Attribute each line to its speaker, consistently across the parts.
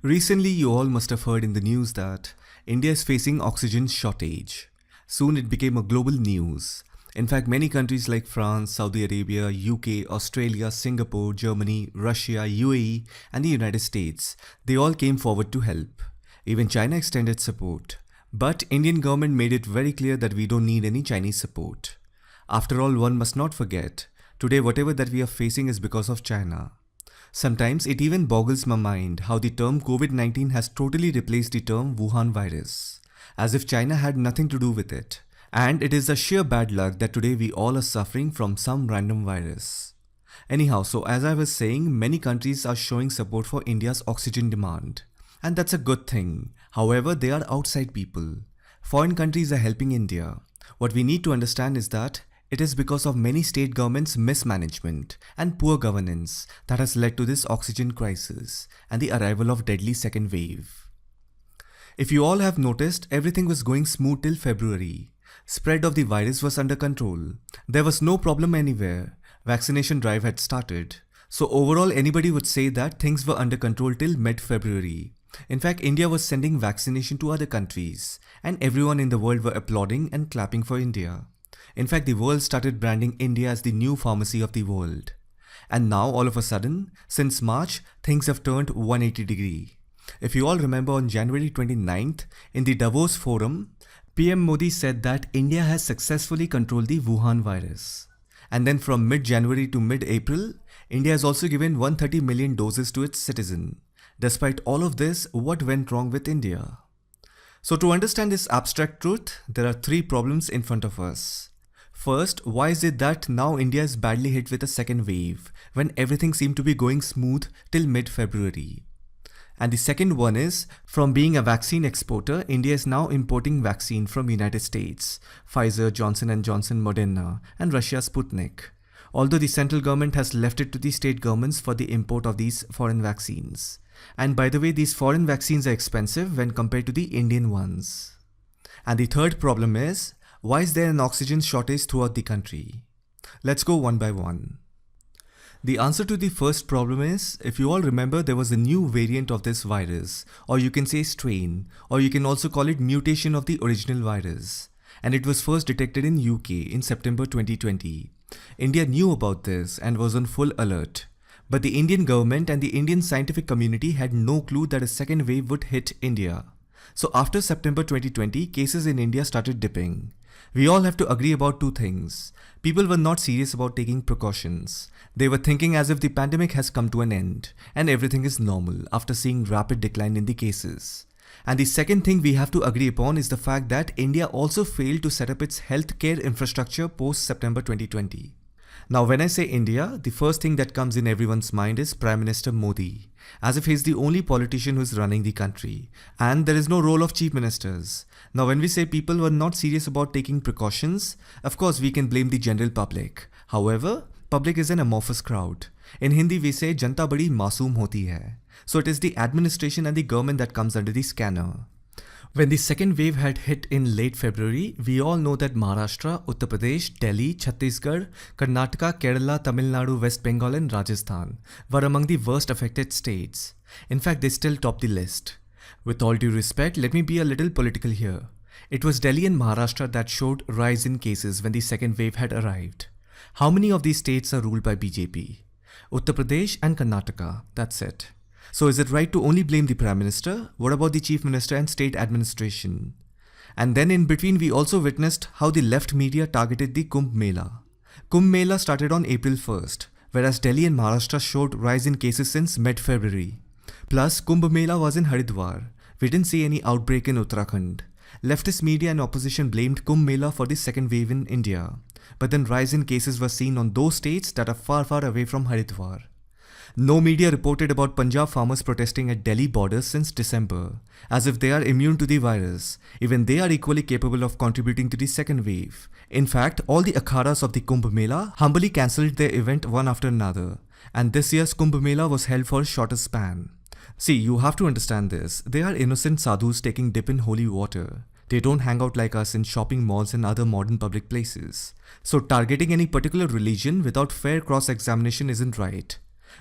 Speaker 1: Recently, you all must have heard in the news that India is facing oxygen shortage. Soon it became a global news. In fact, many countries like France, Saudi Arabia, UK, Australia, Singapore, Germany, Russia, UAE, and the United States, they all came forward to help. Even China extended support. But Indian government made it very clear that we don't need any Chinese support. After all, one must not forget, today whatever that we are facing is because of China. Sometimes it even boggles my mind how the term COVID-19 has totally replaced the term Wuhan virus, as if China had nothing to do with it. And it is a sheer bad luck that today we all are suffering from some random virus. Anyhow, so as I was saying, many countries are showing support for India's oxygen demand. And that's a good thing. However, they are outside people. Foreign countries are helping India. What we need to understand is that it is because of many state governments' mismanagement and poor governance that has led to this oxygen crisis and the arrival of deadly second wave. If you all have noticed, everything was going smooth till February. Spread of the virus was under control. There was no problem anywhere. Vaccination drive had started. So overall, anybody would say that things were under control till mid-February. In fact, India was sending vaccination to other countries, and everyone in the world were applauding and clapping for India. In fact, the world started branding India as the new pharmacy of the world. And now, all of a sudden, since March, things have turned 180 degree. If you all remember, on January 29th, in the Davos forum, PM Modi said that India has successfully controlled the Wuhan virus. And then from mid-January to mid-April, India has also given 130 million doses to its citizens. Despite all of this, what went wrong with India? So to understand this abstract truth, there are three problems in front of us. First, why is it that now India is badly hit with a second wave when everything seemed to be going smooth till mid-February? And the second one is, from being a vaccine exporter, India is now importing vaccine from United States, Pfizer, Johnson & Johnson, Moderna, and Russia Sputnik. Although the central government has left it to the state governments for the import of these foreign vaccines. And by the way, these foreign vaccines are expensive when compared to the Indian ones. And the third problem is, why is there an oxygen shortage throughout the country? Let's go one by one. The answer to the first problem is, if you all remember, there was a new variant of this virus, or you can say strain, or you can also call it mutation of the original virus. And it was first detected in UK in September 2020. India knew about this and was on full alert. But the Indian government and the Indian scientific community had no clue that a second wave would hit India. So after September 2020, cases in India started dipping. We all have to agree about two things. People were not serious about taking precautions. They were thinking as if the pandemic has come to an end and everything is normal after seeing rapid decline in the cases. And the second thing we have to agree upon is the fact that India also failed to set up its healthcare infrastructure post-September 2020. Now when I say India, the first thing that comes in everyone's mind is Prime Minister Modi, as if he's the only politician who is running the country, and there is no role of chief ministers. Now when we say people were not serious about taking precautions, of course we can blame the general public. However, public is an amorphous crowd. In Hindi we say Janta badi masoom hoti hai. So it is the administration and the government that comes under the scanner. When the second wave had hit in late February, we all know that Maharashtra, Uttar Pradesh, Delhi, Chhattisgarh, Karnataka, Kerala, Tamil Nadu, West Bengal and Rajasthan were among the worst affected states. In fact, they still top the list. With all due respect, let me be a little political here. It was Delhi and Maharashtra that showed rise in cases when the second wave had arrived. How many of these states are ruled by BJP? Uttar Pradesh and Karnataka, that's it. So is it right to only blame the Prime Minister? What about the Chief Minister and state administration? And then in between we also witnessed how the left media targeted the Kumbh Mela. Kumbh Mela started on April 1st, whereas Delhi and Maharashtra showed rise in cases since mid-February. Plus Kumbh Mela was in Haridwar. We didn't see any outbreak in Uttarakhand. Leftist media and opposition blamed Kumbh Mela for the second wave in India. But then rise in cases were seen on those states that are far away from Haridwar. No media reported about Punjab farmers protesting at Delhi borders since December, as if they are immune to the virus. Even they are equally capable of contributing to the second wave. In fact, all the akhadas of the Kumbh Mela humbly cancelled their event one after another, and this year's Kumbh Mela was held for a shorter span. See, you have to understand this. They are innocent sadhus taking dip in holy water. They don't hang out like us in shopping malls and other modern public places. So targeting any particular religion without fair cross-examination isn't right.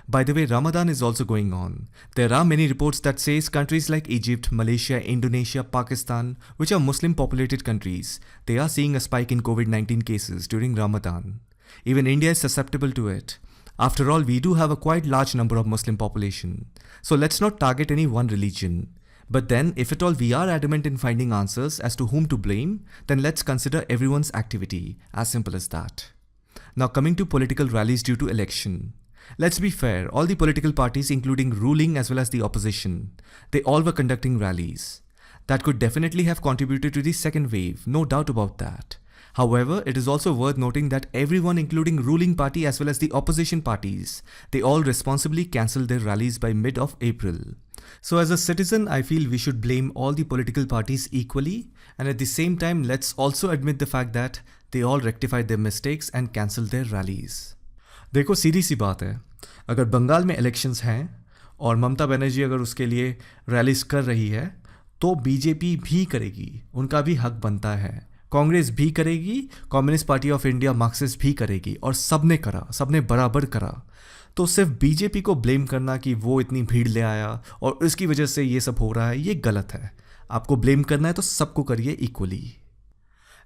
Speaker 1: By the way, Ramadan is also going on. There are many reports that says countries like Egypt, Malaysia, Indonesia, Pakistan, which are Muslim populated countries, they are seeing a spike in COVID-19 cases during Ramadan. Even India is susceptible to it. After all, we do have a quite large number of Muslim population. So let's not target any one religion. But then, if at all we are adamant in finding answers as to whom to blame, then let's consider everyone's activity, as simple as that. Now coming to political rallies due to election. Let's be fair, all the political parties including ruling as well as the opposition, they all were conducting rallies. That could definitely have contributed to the second wave, no doubt about that. However, it is also worth noting that everyone including ruling party as well as the opposition parties, they all responsibly cancelled their rallies by mid of April. So as a citizen, I feel we should blame all the political parties equally, and at the same time, let's also admit the fact that they all rectified their mistakes and cancelled their rallies. देखो सीधी सी बात है, अगर बंगाल में elections हैं और ममता बनर्जी अगर उसके लिए रैलीज कर रही है तो बीजेपी भी करेगी, उनका भी हक बनता है। कांग्रेस भी करेगी, communist party of India Marxist भी करेगी और सबने करा, सबने बराबर करा। तो सिर्फ बीजेपी को ब्लेम करना कि वो इतनी भीड़ ले आया और इसकी वजह से ये सब हो रहा है, ये गलत है। आपको ब्लेम करना है तो सबको करिए equally.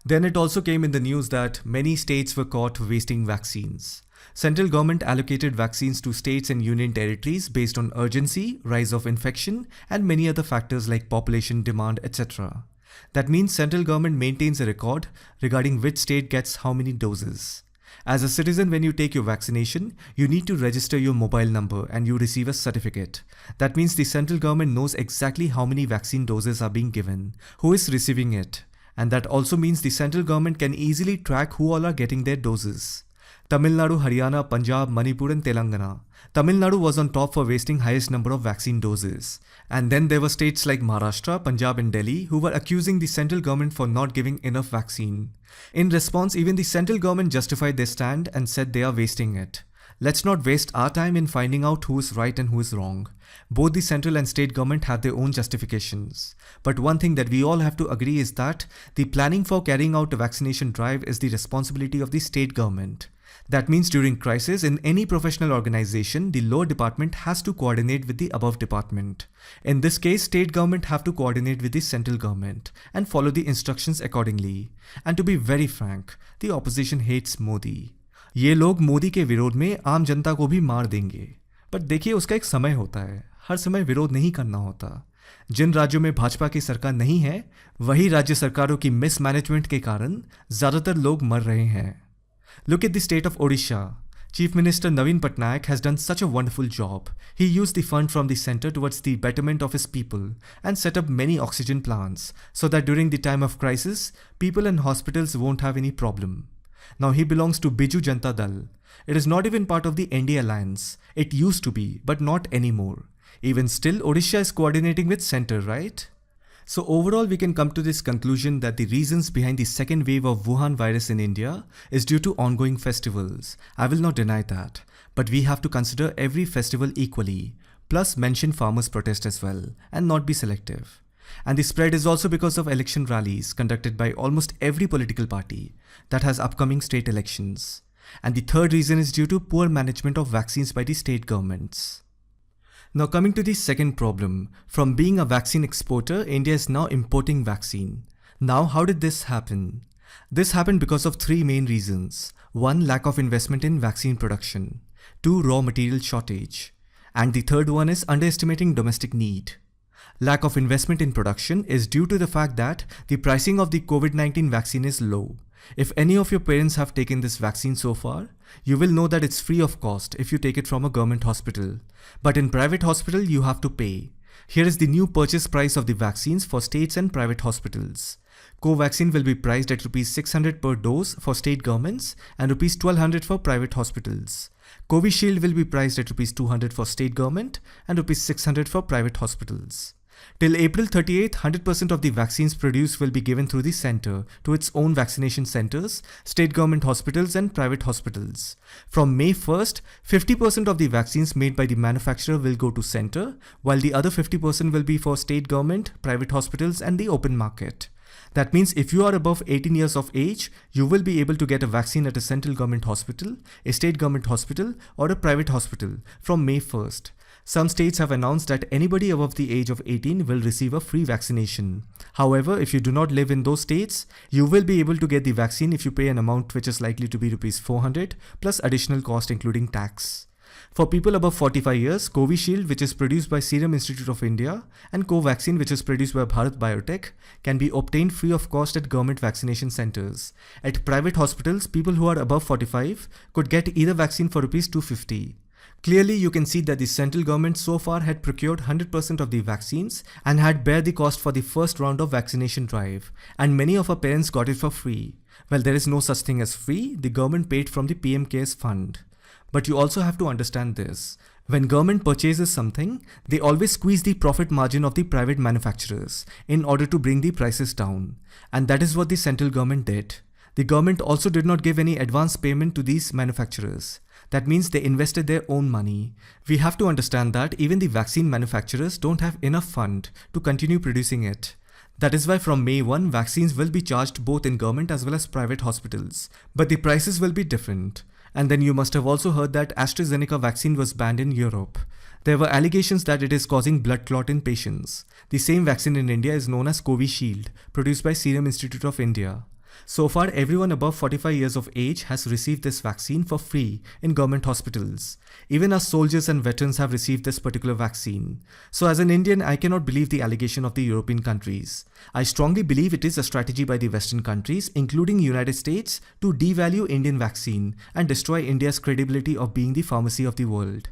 Speaker 1: Then it also came in the news that many states were caught wasting vaccines. Central government allocated vaccines to states and union territories based on urgency, rise of infection, and many other factors like population demand, etc. That means central government maintains a record regarding which state gets how many doses. As a citizen, when you take your vaccination, you need to register your mobile number and you receive a certificate. That means the central government knows exactly how many vaccine doses are being given, who is receiving it. And that also means the central government can easily track who all are getting their doses. Tamil Nadu, Haryana, Punjab, Manipur and Telangana. Tamil Nadu was on top for wasting highest number of vaccine doses. And then there were states like Maharashtra, Punjab and Delhi who were accusing the central government for not giving enough vaccine. In response, even the central government justified their stand and said they are wasting it. Let's not waste our time in finding out who is right and who is wrong. Both the central and state government have their own justifications. But one thing that we all have to agree is that the planning for carrying out a vaccination drive is the responsibility of the state government. That means during crisis in any professional organization, the lower department has to coordinate with the above department. In this case, state government have to coordinate with the central government and follow the instructions accordingly. And to be very frank, the opposition hates Modi. ये लोग मोदी के विरोध में आम जनता को भी मार देंगे, पर देखिए उसका एक समय होता है, हर समय विरोध नहीं करना होता। जिन राज्यों में भाजपा की सरकार नहीं है, वही राज्य सरकारों की मिसमैनेजमेंट के कारण ज्यादातर लोग मर रहे हैं। Look at the state of Odisha. Chief Minister Naveen Patnaik has done such a wonderful job. He used the fund from the center towards the betterment of his people and set up many oxygen plants so that during the time of crisis, people and hospitals won't have any problem. Now he belongs to Biju Janata Dal. It is not even part of the NDA alliance. It used to be, but not anymore. Even still, Odisha is coordinating with center, right? So overall, we can come to this conclusion that the reasons behind the second wave of Wuhan virus in India is due to ongoing festivals. I will not deny that. But we have to consider every festival equally, plus mention farmers' protest as well, and not be selective. And the spread is also because of election rallies conducted by almost every political party that has upcoming state elections. And the third reason is due to poor management of vaccines by the state governments. Now coming to the second problem, from being a vaccine exporter, India is now importing vaccine. Now how did this happen? This happened because of three main reasons. 1. Lack of investment in vaccine production. 2. Raw material shortage. And the third one is underestimating domestic need. Lack of investment in production is due to the fact that the pricing of the COVID-19 vaccine is low. If any of your parents have taken this vaccine so far, you will know that it's free of cost if you take it from a government hospital. But in private hospital, you have to pay. Here is the new purchase price of the vaccines for states and private hospitals. Covaxin will be priced at Rs 600 per dose for state governments and Rs 1200 for private hospitals. Covishield will be priced at Rs 200 for state government and Rs 600 for private hospitals. Till April 38th, 100% of the vaccines produced will be given through the center to its own vaccination centers, state government hospitals and private hospitals. From May 1st, 50% of the vaccines made by the manufacturer will go to center, while the other 50% will be for state government, private hospitals and the open market. That means if you are above 18 years of age, you will be able to get a vaccine at a central government hospital, a state government hospital, or a private hospital from May 1st. Some states have announced that anybody above the age of 18 will receive a free vaccination. However, if you do not live in those states, you will be able to get the vaccine if you pay an amount which is likely to be Rs 400 plus additional cost including tax. For people above 45 years, Covishield, which is produced by Serum Institute of India, and Covaxin, which is produced by Bharat Biotech, can be obtained free of cost at government vaccination centers. At private hospitals, people who are above 45 could get either vaccine for Rs 250. Clearly, you can see that the central government so far had procured 100% of the vaccines and had bear the cost for the first round of vaccination drive, and many of our parents got it for free. Well, there is no such thing as free, the government paid from the PM CARES fund. But you also have to understand this. When government purchases something, they always squeeze the profit margin of the private manufacturers in order to bring the prices down. And that is what the central government did. The government also did not give any advance payment to these manufacturers. That means they invested their own money. We have to understand that even the vaccine manufacturers don't have enough fund to continue producing it. That is why from May 1, vaccines will be charged both in government as well as private hospitals. But the prices will be different. And then you must have also heard that AstraZeneca vaccine was banned in Europe. There were allegations that it is causing blood clot in patients. The same vaccine in India is known as Covishield, produced by Serum Institute of India. So far, everyone above 45 years of age has received this vaccine for free in government hospitals. Even our soldiers and veterans have received this particular vaccine. So as an Indian, I cannot believe the allegation of the European countries. I strongly believe it is a strategy by the Western countries, including United States, to devalue Indian vaccine and destroy India's credibility of being the pharmacy of the world.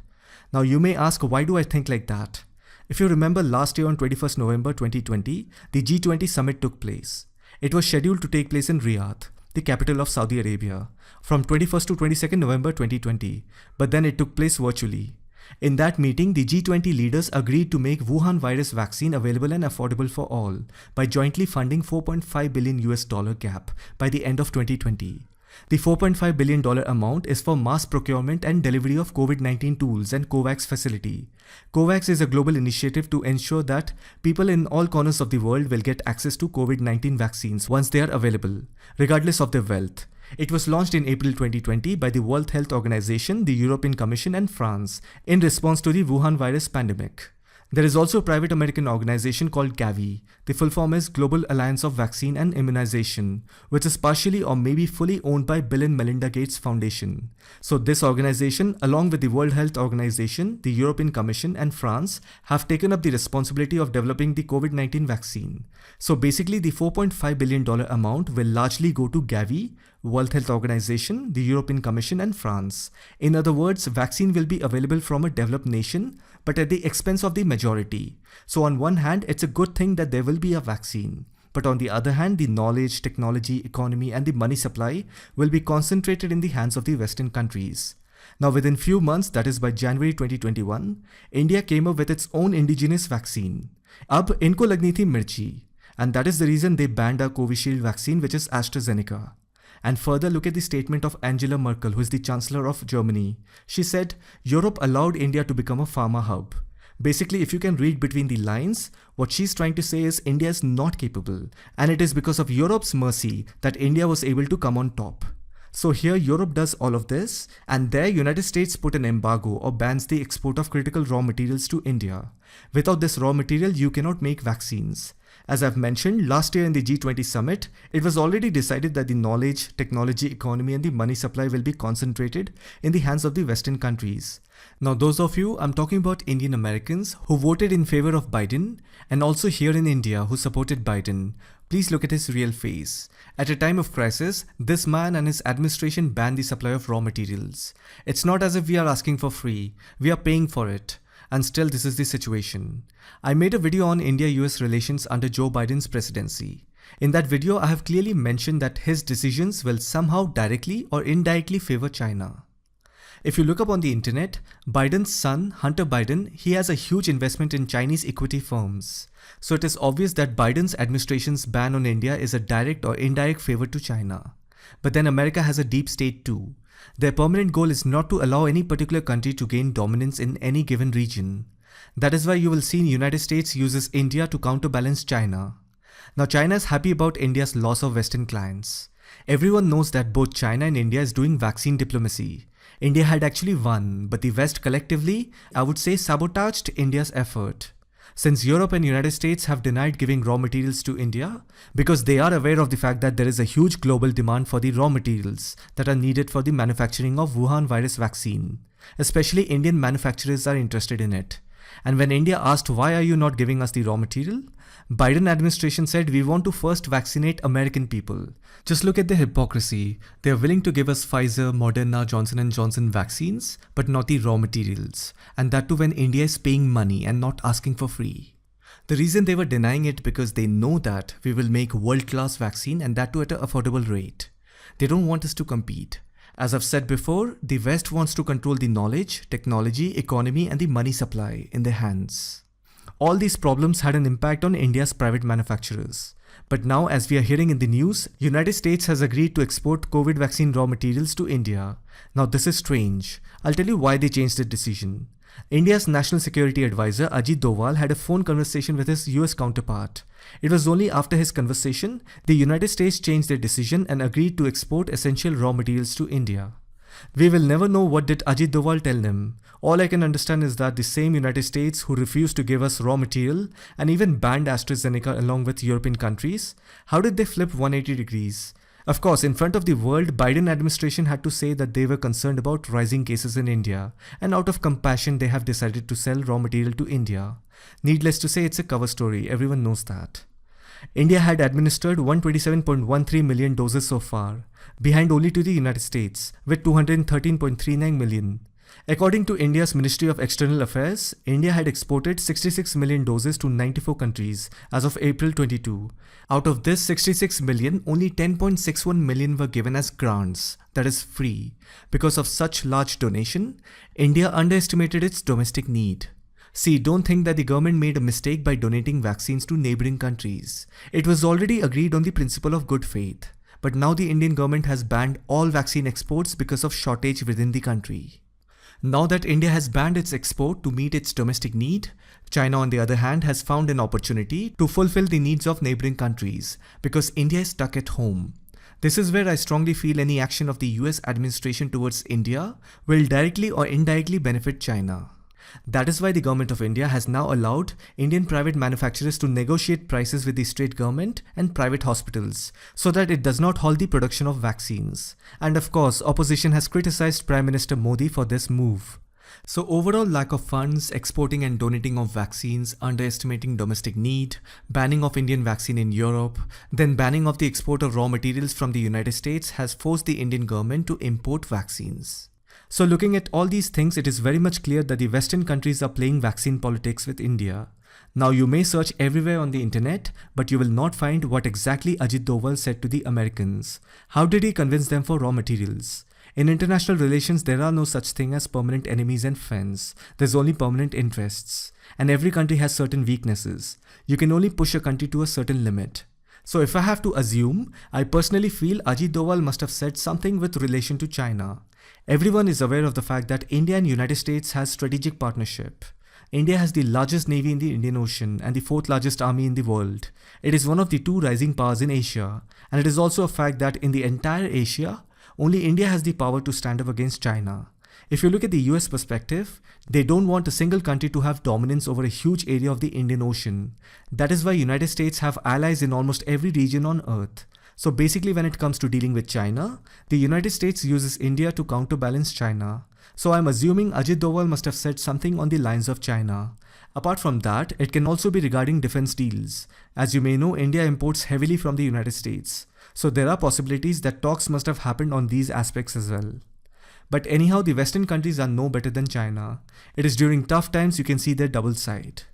Speaker 1: Now you may ask, why do I think like that? If you remember last year on 21st November 2020, the G20 summit took place. It was scheduled to take place in Riyadh, the capital of Saudi Arabia, from 21st to 22nd November 2020, but then it took place virtually. In that meeting, the G20 leaders agreed to make Wuhan virus vaccine available and affordable for all by jointly funding $4.5 billion gap by the end of 2020. The $4.5 billion amount is for mass procurement and delivery of COVID-19 tools and COVAX facility. COVAX is a global initiative to ensure that people in all corners of the world will get access to COVID-19 vaccines once they are available, regardless of their wealth. It was launched in April 2020 by the World Health Organization, the European Commission and France in response to the Wuhan virus pandemic. There is also a private American organization called Gavi. The full form is Global Alliance of Vaccine and Immunization, which is partially or maybe fully owned by Bill and Melinda Gates Foundation. So this organization, along with the World Health Organization, the European Commission and France, have taken up the responsibility of developing the COVID-19 vaccine. So basically the $4.5 billion amount will largely go to Gavi, World Health Organization, the European Commission and France. In other words, vaccine will be available from a developed nation, but at the expense of the majority. So on one hand, it's a good thing that there will be a vaccine. But on the other hand, the knowledge, technology, economy and the money supply will be concentrated in the hands of the Western countries. Now within few months, that is by January 2021, India came up with its own indigenous vaccine. Ab inko lagni thi mirchi. And that is the reason they banned our Covishield vaccine, which is AstraZeneca. And further, look at the statement of Angela Merkel, who is the Chancellor of Germany. She said, Europe allowed India to become a pharma hub. Basically, if you can read between the lines, what she's trying to say is India is not capable. And it is because of Europe's mercy that India was able to come on top. So here Europe does all of this, and there United States put an embargo or bans the export of critical raw materials to India. Without this raw material, you cannot make vaccines. As I've mentioned, last year in the G20 summit, it was already decided that the knowledge, technology, economy and the money supply will be concentrated in the hands of the Western countries. Now those of you, I'm talking about Indian Americans who voted in favor of Biden, and also here in India who supported Biden. Please look at his real face. At a time of crisis, this man and his administration banned the supply of raw materials. It's not as if we are asking for free, we are paying for it. And still this is the situation. I made a video on India-US relations under Joe Biden's presidency. In that video, I have clearly mentioned that his decisions will somehow directly or indirectly favor China. If you look up on the internet, Biden's son, Hunter Biden, he has a huge investment in Chinese equity firms. So it is obvious that Biden's administration's ban on India is a direct or indirect favor to China. But then America has a deep state too. Their permanent goal is not to allow any particular country to gain dominance in any given region. That is why you will see United States uses India to counterbalance China. Now China is happy about India's loss of Western clients. Everyone knows that both China and India is doing vaccine diplomacy. India had actually won, but the West collectively, I would say, sabotaged India's effort. Since Europe and United States have denied giving raw materials to India because they are aware of the fact that there is a huge global demand for the raw materials that are needed for the manufacturing of Wuhan virus vaccine. Especially Indian manufacturers are interested in it. And when India asked, why are you not giving us the raw material? Biden administration said, we want to first vaccinate American people. Just look at the hypocrisy. They are willing to give us Pfizer, Moderna, Johnson & Johnson vaccines, but not the raw materials. And that too when India is paying money and not asking for free. The reason they were denying it because they know that we will make world-class vaccine and that too at an affordable rate. They don't want us to compete. As I've said before, the West wants to control the knowledge, technology, economy and the money supply in their hands. All these problems had an impact on India's private manufacturers. But now, as we are hearing in the news, United States has agreed to export COVID vaccine raw materials to India. Now this is strange. I'll tell you why they changed the decision. India's National Security Advisor Ajit Doval had a phone conversation with his US counterpart. It was only after his conversation, the United States changed their decision and agreed to export essential raw materials to India. We will never know what did Ajit Doval tell them. All I can understand is that the same United States who refused to give us raw material and even banned AstraZeneca along with European countries, how did they flip 180 degrees? Of course, in front of the world, Biden administration had to say that they were concerned about rising cases in India, and out of compassion they have decided to sell raw material to India. Needless to say, it's a cover story, everyone knows that. India had administered 127.13 million doses so far, behind only to the United States, with 213.39 million. According to India's Ministry of External Affairs, India had exported 66 million doses to 94 countries as of April 22. Out of this 66 million, only 10.61 million were given as grants, that is free. Because of such large donation, India underestimated its domestic need. See, don't think that the government made a mistake by donating vaccines to neighboring countries. It was already agreed on the principle of good faith. But now the Indian government has banned all vaccine exports because of shortage within the country. Now that India has banned its export to meet its domestic need, China on the other hand has found an opportunity to fulfill the needs of neighboring countries because India is stuck at home. This is where I strongly feel any action of the US administration towards India will directly or indirectly benefit China. That is why the government of India has now allowed Indian private manufacturers to negotiate prices with the state government and private hospitals so that it does not halt the production of vaccines. And of course, opposition has criticized Prime Minister Modi for this move. So overall lack of funds, exporting and donating of vaccines, underestimating domestic need, banning of Indian vaccine in Europe, then banning of the export of raw materials from the United States has forced the Indian government to import vaccines. So looking at all these things, it is very much clear that the Western countries are playing vaccine politics with India. Now you may search everywhere on the internet, but you will not find what exactly Ajit Doval said to the Americans. How did he convince them for raw materials? In international relations, there are no such thing as permanent enemies and friends. There's only permanent interests. And every country has certain weaknesses. You can only push a country to a certain limit. So if I have to assume, I personally feel Ajit Doval must have said something with relation to China. Everyone is aware of the fact that India and United States has strategic partnership. India has the largest navy in the Indian Ocean and the fourth largest army in the world. It is one of the two rising powers in Asia. And it is also a fact that in the entire Asia, only India has the power to stand up against China. If you look at the US perspective, they don't want a single country to have dominance over a huge area of the Indian Ocean. That is why United States have allies in almost every region on Earth. So basically when it comes to dealing with China, the United States uses India to counterbalance China. So I'm assuming Ajit Doval must have said something on the lines of China. Apart from that, it can also be regarding defense deals. As you may know, India imports heavily from the United States. So there are possibilities that talks must have happened on these aspects as well. But anyhow, the Western countries are no better than China. It is during tough times you can see their double side.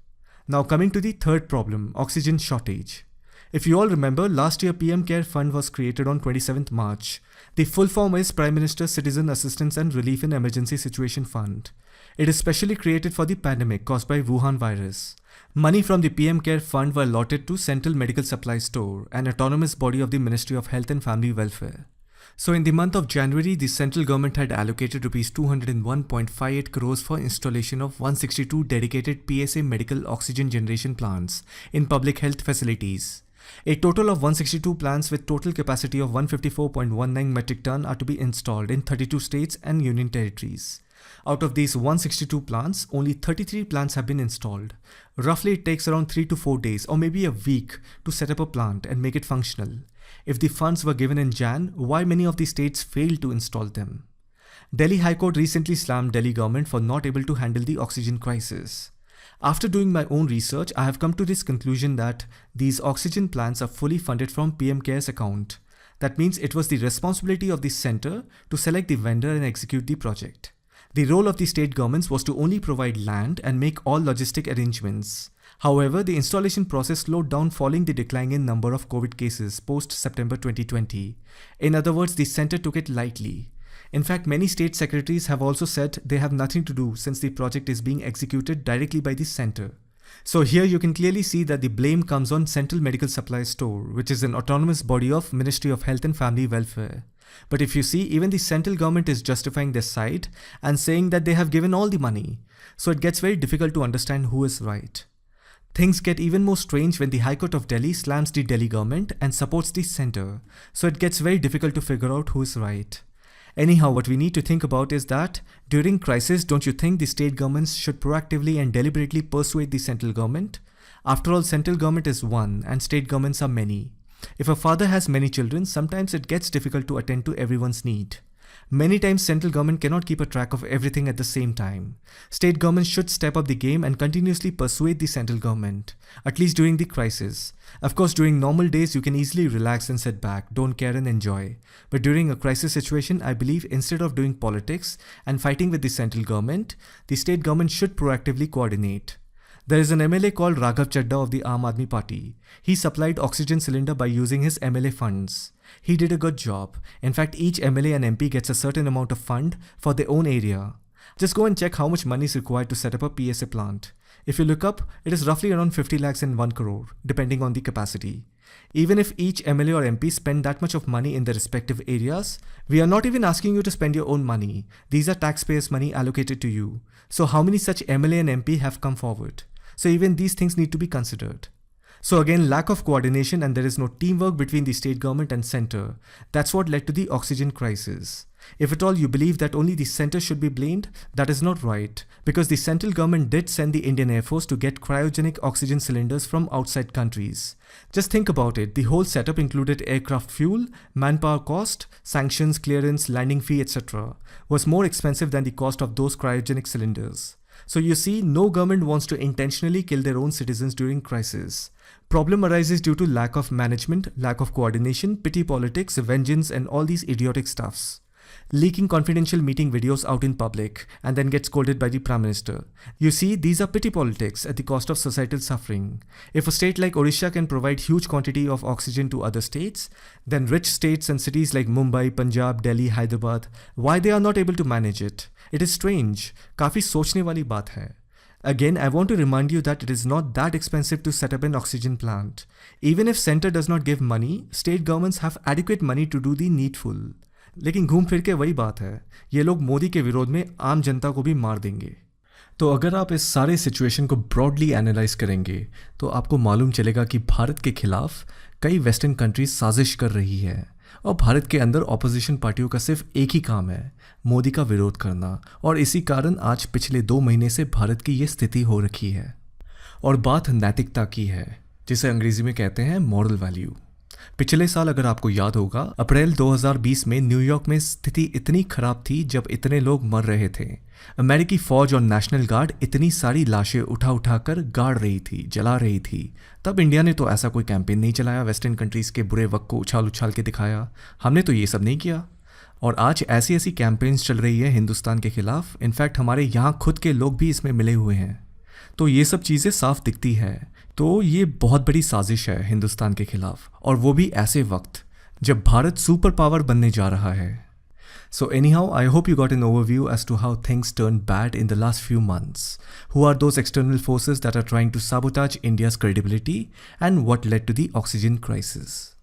Speaker 1: Now coming to the third problem, oxygen shortage. If you all remember, last year PM Care Fund was created on 27th March. The full form is Prime Minister's Citizen Assistance and Relief in Emergency Situation Fund. It is specially created for the pandemic caused by Wuhan virus. Money from the PM Care Fund were allotted to Central Medical Supply Store, an autonomous body of the Ministry of Health and Family Welfare. So in the month of January, the central government had allocated Rs 201.58 crores for installation of 162 dedicated PSA medical oxygen generation plants in public health facilities. A total of 162 plants with total capacity of 154.19 metric ton are to be installed in 32 states and union territories. Out of these 162 plants, only 33 plants have been installed. Roughly it takes around 3 to 4 days or maybe a week to set up a plant and make it functional. If the funds were given in Jan, why many of the states failed to install them? Delhi High Court recently slammed Delhi government for not able to handle the oxygen crisis. After doing my own research, I have come to this conclusion that these oxygen plants are fully funded from PM CARES account. That means it was the responsibility of the center to select the vendor and execute the project. The role of the state governments was to only provide land and make all logistic arrangements. However, the installation process slowed down following the decline in number of COVID cases post-September 2020. In other words, the center took it lightly. In fact, many state secretaries have also said they have nothing to do since the project is being executed directly by the center. So here you can clearly see that the blame comes on Central Medical Supply Store, which is an autonomous body of Ministry of Health and Family Welfare. But if you see, even the central government is justifying their side and saying that they have given all the money. So it gets very difficult to understand who is right. Things get even more strange when the High Court of Delhi slams the Delhi government and supports the center. So it gets very difficult to figure out who is right. Anyhow, what we need to think about is that during crisis, don't you think the state governments should proactively and deliberately persuade the central government? After all, central government is one and state governments are many. If a father has many children, sometimes it gets difficult to attend to everyone's need. Many times central government cannot keep a track of everything at the same time. State governments should step up the game and continuously persuade the central government, at least during the crisis. Of course, during normal days, you can easily relax and sit back, don't care and enjoy. But during a crisis situation, I believe instead of doing politics and fighting with the central government, the state government should proactively coordinate. There is an MLA called Raghav Chadda of the Aam Aadmi Party. He supplied oxygen cylinder by using his MLA funds. He did a good job. In fact, each MLA and MP gets a certain amount of fund for their own area. Just go and check how much money is required to set up a PSA plant. If you look up, it is roughly around 50 lakhs and 1 crore, depending on the capacity. Even if each MLA or MP spend that much of money in their respective areas, we are not even asking you to spend your own money. These are taxpayers' money allocated to you. So how many such MLA and MP have come forward? So even these things need to be considered. So again, lack of coordination and there is no teamwork between the state government and center. That's what led to the oxygen crisis. If at all you believe that only the center should be blamed, that is not right, because the central government did send the Indian Air Force to get cryogenic oxygen cylinders from outside countries. Just think about it, the whole setup included aircraft fuel, manpower cost, sanctions, clearance, landing fee, etc. was more expensive than the cost of those cryogenic cylinders. So you see, no government wants to intentionally kill their own citizens during crisis. Problem arises due to lack of management, lack of coordination, petty politics, vengeance and all these idiotic stuffs. Leaking confidential meeting videos out in public and then get scolded by the Prime Minister. You see, these are petty politics at the cost of societal suffering. If a state like Odisha can provide huge quantity of oxygen to other states, then rich states and cities like Mumbai, Punjab, Delhi, Hyderabad, why they are not able to manage it? It is strange. काफी सोचने वाली बात है. Again, I want to remind you that it is not that expensive to set up an oxygen plant. Even if center does not give money, state governments have adequate money to do the needful. लेकिन घूम फिर के वही बात है, ये लोग मोदी के विरोध में आम जनता को भी मार देंगे. तो अगर आप इस सारे सिचुएशन को ब्रॉडली एनालाइज करेंगे तो आपको मालूम चलेगा कि भारत के खिलाफ कई वेस्टर्न कंट्रीज साजिश कर रही है और भारत के अंदर ऑपोजिशन पार्टियों का सिर्फ एक ही काम है, मोदी का विरोध करना. और इसी कारण आज पिछले 2 महीने से भारत की ये स्थिति हो रखी है. और बात नैतिकता की है, जिसे अंग्रेजी में कहते हैं मॉरल वैल्यू. पिछले साल अगर आपको याद होगा, अप्रैल 2020 में न्यूयॉर्क में स्थिति इतनी खराब थी जब इतने लोग मर रहे थे. अमेरिकी फौज और नेशनल गार्ड इतनी सारी लाशें उठा कर गाड़ रही थी, जला रही थी. तब इंडिया ने तो ऐसा कोई कैंपेन नहीं चलाया, वेस्टर्न कंट्रीज़ के बुरे वक्त को उछाल के दिखाया. हमने तो ये सब नहीं किया. और आज ऐसी ऐसी कैंपेन्स चल रही है हिंदुस्तान के खिलाफ. इनफैक्ट हमारे यहाँ खुद के लोग भी इसमें मिले हुए हैं. तो ये सब चीज़ें साफ दिखती है. तो ये बहुत बड़ी साजिश है हिंदुस्तान के खिलाफ, और वो भी ऐसे वक्त जब भारत सुपर पावर बनने जा रहा है. So anyhow, I hope you got an overview as to how things turned bad in the last few months. Who are those external forces that are trying to sabotage India's credibility and what led to the oxygen crisis?